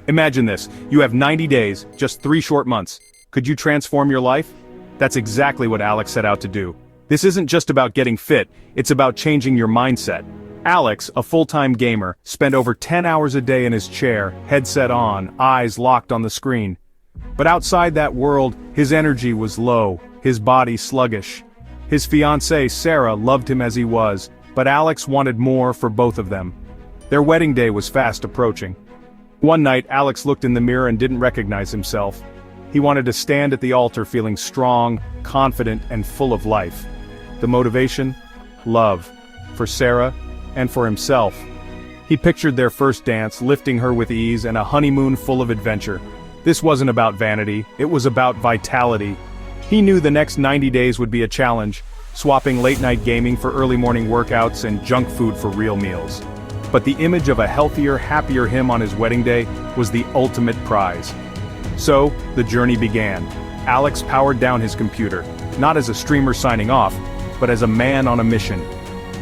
Imagine this, you have 90 days, just 3 short months. Could you transform your life? That's exactly what Alex set out to do. This isn't just about getting fit, it's about changing your mindset. Alex, a full-time gamer, spent over 10 hours a day in his chair, headset on, eyes locked on the screen. But outside that world, his energy was low, his body sluggish. His fiancée, Sarah, loved him as he was, but Alex wanted more for both of them. Their wedding day was fast approaching. One night, Alex looked in the mirror and didn't recognize himself. He wanted to stand at the altar feeling strong, confident, and full of life. The motivation? Love. For Sarah, and for himself. He pictured their first dance, lifting her with ease, and a honeymoon full of adventure. This wasn't about vanity, it was about vitality. He knew the next 90 days would be a challenge, swapping late-night gaming for early morning workouts and junk food for real meals. But the image of a healthier, happier him on his wedding day was the ultimate prize. So, the journey began. Alex powered down his computer, not as a streamer signing off, but as a man on a mission.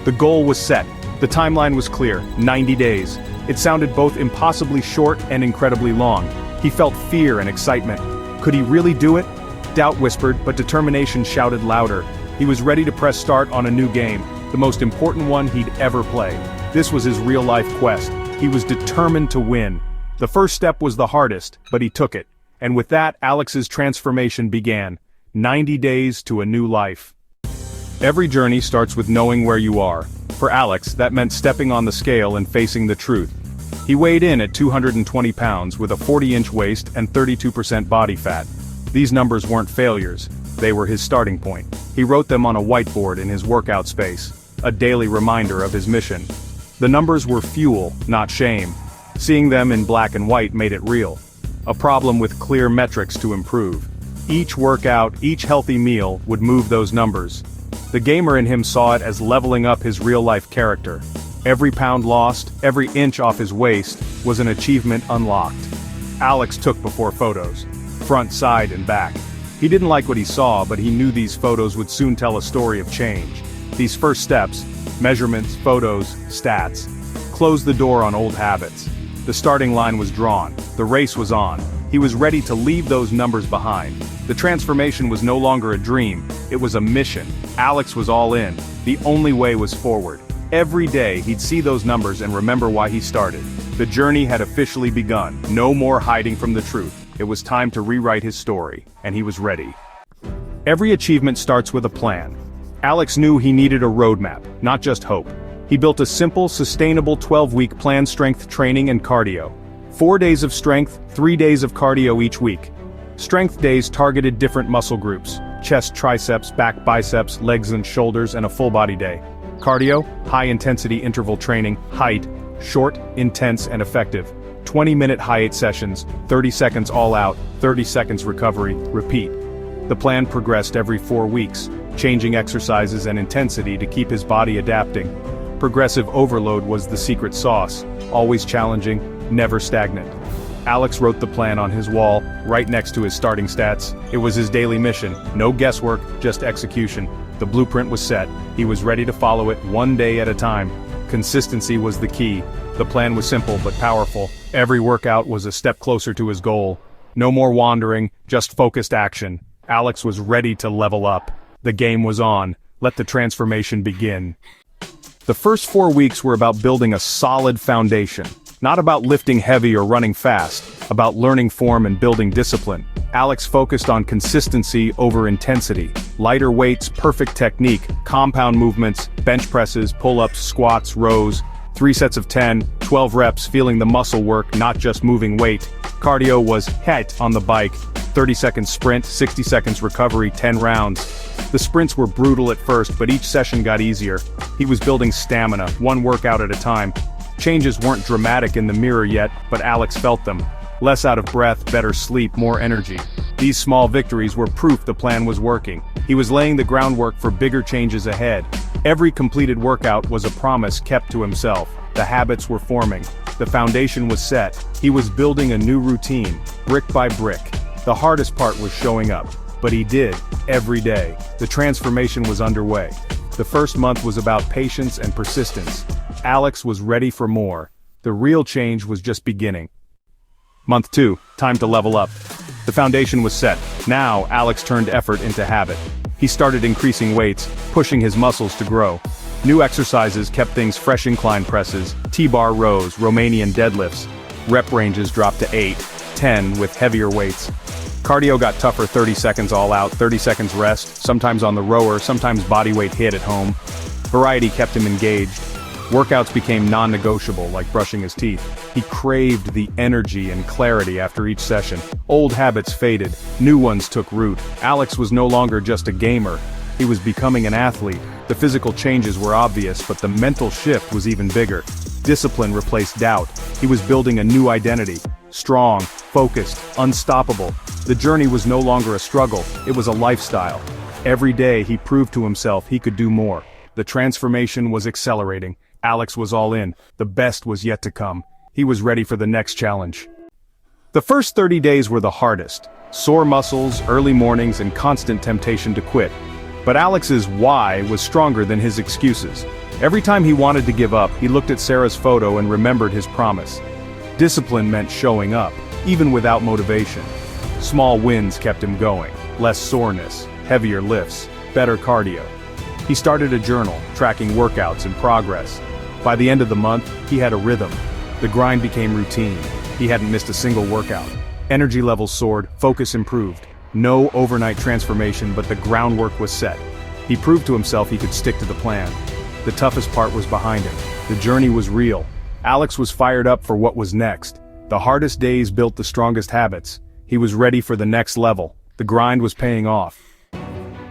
The goal was set. The timeline was clear, 90 days. It sounded both impossibly short and incredibly long. He felt fear and excitement. Could he really do it? Doubt whispered, but determination shouted louder. He was ready to press start on a new game, the most important one he'd ever play. This was his real-life quest. He was determined to win. The first step was the hardest, but he took it. And with that, Alex's transformation began. 90 days to a new life. Every journey starts with knowing where you are. For Alex, that meant stepping on the scale and facing the truth. He weighed in at 220 pounds with a 40-inch waist and 32% body fat. These numbers weren't failures, they were his starting point. He wrote them on a whiteboard in his workout space, a daily reminder of his mission. The numbers were fuel, not shame. Seeing them in black and white made it real. A problem with clear metrics to improve. Each workout, each healthy meal would move those numbers. The gamer in him saw it as leveling up his real-life character. Every pound lost, every inch off his waist, was an achievement unlocked. Alex took before photos. Front, side, and back. He didn't like what he saw, but he knew these photos would soon tell a story of change. These first steps, measurements, photos, stats, closed the door on old habits. The starting line was drawn, the race was on. He was ready to leave those numbers behind. The transformation was no longer a dream, it was a mission. Alex was all in, the only way was forward. Every day he'd see those numbers and remember why he started. The journey had officially begun, no more hiding from the truth. It was time to rewrite his story, and he was ready. Every achievement starts with a plan. Alex knew he needed a roadmap, not just hope. He built a simple, sustainable 12-week plan: strength training and cardio. 4 days of strength, 3 days of cardio each week. Strength days targeted different muscle groups: chest, triceps, back, biceps, legs and shoulders, and a full body day. Cardio, high-intensity interval training, height, short, intense, and effective. 20-minute HIIT sessions, 30 seconds all out, 30 seconds recovery, repeat. The plan progressed every 4 weeks, changing exercises and intensity to keep his body adapting. Progressive overload was the secret sauce, always challenging, never stagnant. Alex wrote the plan on his wall, right next to his starting stats. It was his daily mission, no guesswork, just execution. The blueprint was set, he was ready to follow it one day at a time. Consistency was the key. The plan was simple but powerful. Every workout was a step closer to his goal. No more wandering, just focused action. Alex was ready to level up. The game was on. Let the transformation begin. The first 4 weeks were about building a solid foundation. Not about lifting heavy or running fast, about learning form and building discipline. Alex focused on consistency over intensity. Lighter weights, perfect technique, compound movements, bench presses, pull-ups, squats, rows. 3 sets of 10, 12 reps, feeling the muscle work, not just moving weight. Cardio was HIIT on the bike, 30-second sprint, 60 seconds recovery, 10 rounds. The sprints were brutal at first, but each session got easier. He was building stamina, one workout at a time. Changes weren't dramatic in the mirror yet, but Alex felt them. Less out of breath, better sleep, more energy. These small victories were proof the plan was working. He was laying the groundwork for bigger changes ahead. Every completed workout was a promise kept to himself. The habits were forming. The foundation was set. He was building a new routine, brick by brick. The hardest part was showing up. But he did, every day. The transformation was underway. The first month was about patience and persistence. Alex was ready for more. The real change was just beginning. Month 2, time to level up. The foundation was set. Now, Alex turned effort into habit. He started increasing weights, pushing his muscles to grow. New exercises kept things fresh: incline presses, T-bar rows, Romanian deadlifts. Rep ranges dropped to 8, 10 with heavier weights. Cardio got tougher: 30 seconds all out, 30 seconds rest, sometimes on the rower, sometimes bodyweight hit at home. Variety kept him engaged. Workouts became non-negotiable, like brushing his teeth. He craved the energy and clarity after each session. Old habits faded, new ones took root. Alex was no longer just a gamer. He was becoming an athlete. The physical changes were obvious, but the mental shift was even bigger. Discipline replaced doubt. He was building a new identity. Strong, focused, unstoppable. The journey was no longer a struggle, it was a lifestyle. Every day he proved to himself he could do more. The transformation was accelerating. Alex was all in. The best was yet to come. He was ready for the next challenge. The first 30 days were the hardest. Sore muscles, early mornings, and constant temptation to quit. But Alex's why was stronger than his excuses. Every time he wanted to give up, he looked at Sarah's photo and remembered his promise. Discipline meant showing up, even without motivation. Small wins kept him going. Less soreness, heavier lifts, better cardio. He started a journal, tracking workouts and progress. By the end of the month, he had a rhythm. The grind became routine. He hadn't missed a single workout. Energy levels soared, focus improved. No overnight transformation, but the groundwork was set. He proved to himself he could stick to the plan. The toughest part was behind him. The journey was real. Alex was fired up for what was next. The hardest days built the strongest habits. He was ready for the next level. The grind was paying off.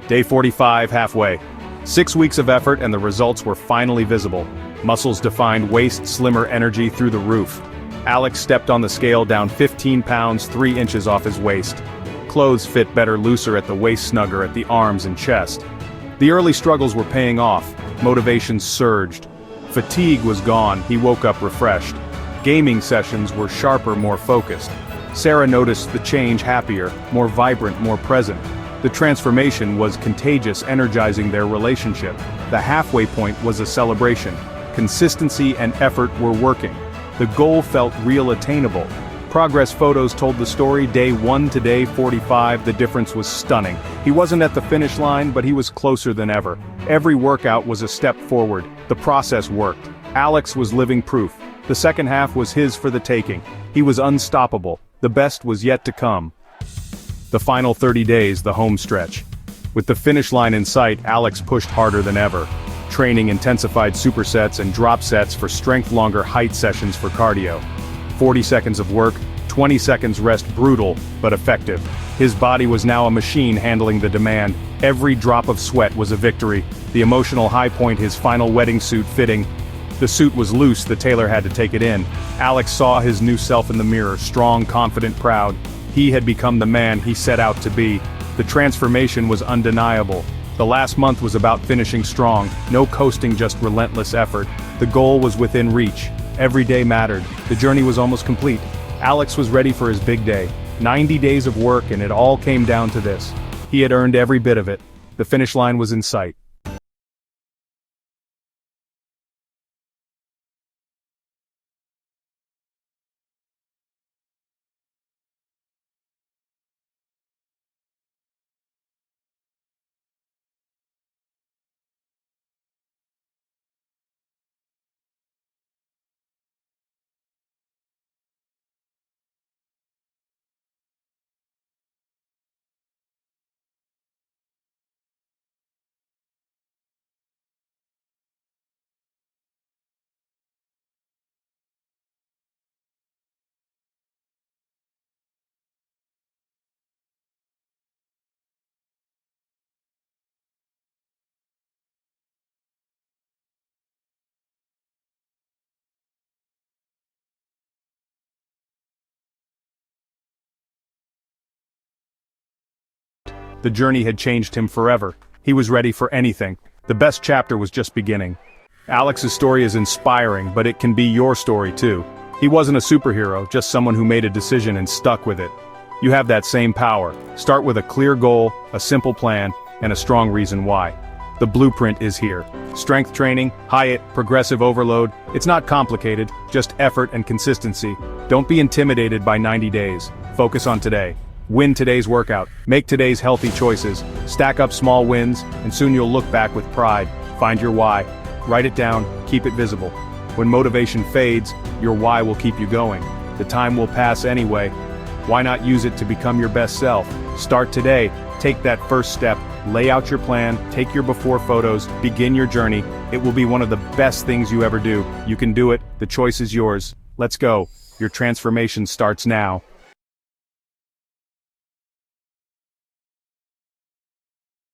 Day 45, halfway. 6 weeks of effort and the results were finally visible. Muscles defined, waist slimmer, energy through the roof. Alex stepped on the scale, down 15 pounds, 3 inches off his waist. Clothes fit better, looser at the waist, snugger at the arms and chest. The early struggles were paying off. Motivation surged. Fatigue was gone, he woke up refreshed. Gaming sessions were sharper, more focused. Sarah noticed the change, happier, more vibrant, more present. The transformation was contagious, energizing their relationship. The halfway point was a celebration. Consistency and effort were working. The goal felt real, attainable. Progress photos told the story. Day 1 to day 45, the difference was stunning. He wasn't at the finish line, but he was closer than ever. Every workout was a step forward. The process worked. Alex was living proof. The second half was his for the taking. He was unstoppable. The best was yet to come. The final 30 days, the home stretch. With the finish line in sight, Alex pushed harder than ever. Training intensified supersets and drop sets for strength, longer height sessions for cardio. 40 seconds of work, 20 seconds rest, brutal, but effective. His body was now a machine handling the demand. Every drop of sweat was a victory. The emotional high point, his final wedding suit fitting. The suit was loose, the tailor had to take it in. Alex saw his new self in the mirror, strong, confident, proud. He had become the man he set out to be. The transformation was undeniable. The last month was about finishing strong, no coasting, just relentless effort. The goal was within reach. Every day mattered. The journey was almost complete. Alex was ready for his big day. 90 days of work, and it all came down to this. He had earned every bit of it. The finish line was in sight. The journey had changed him forever. He was ready for anything. The best chapter was just beginning. Alex's story is inspiring, but it can be your story too. He wasn't a superhero, just someone who made a decision and stuck with it. You have that same power. Start with a clear goal, a simple plan, and a strong reason why. The blueprint is here. Strength training, HIIT, progressive overload. It's not complicated, just effort and consistency. Don't be intimidated by 90 days. Focus on today. Win today's workout. Make today's healthy choices. Stack up small wins, and soon you'll look back with pride. Find your why. Write it down, keep it visible. When motivation fades, your why will keep you going. The time will pass anyway. Why not use it to become your best self? Start today. Take that first step. Lay out your plan, take your before photos, begin your journey. It will be one of the best things you ever do. You can do it. The choice is yours. Let's go. Your transformation starts now.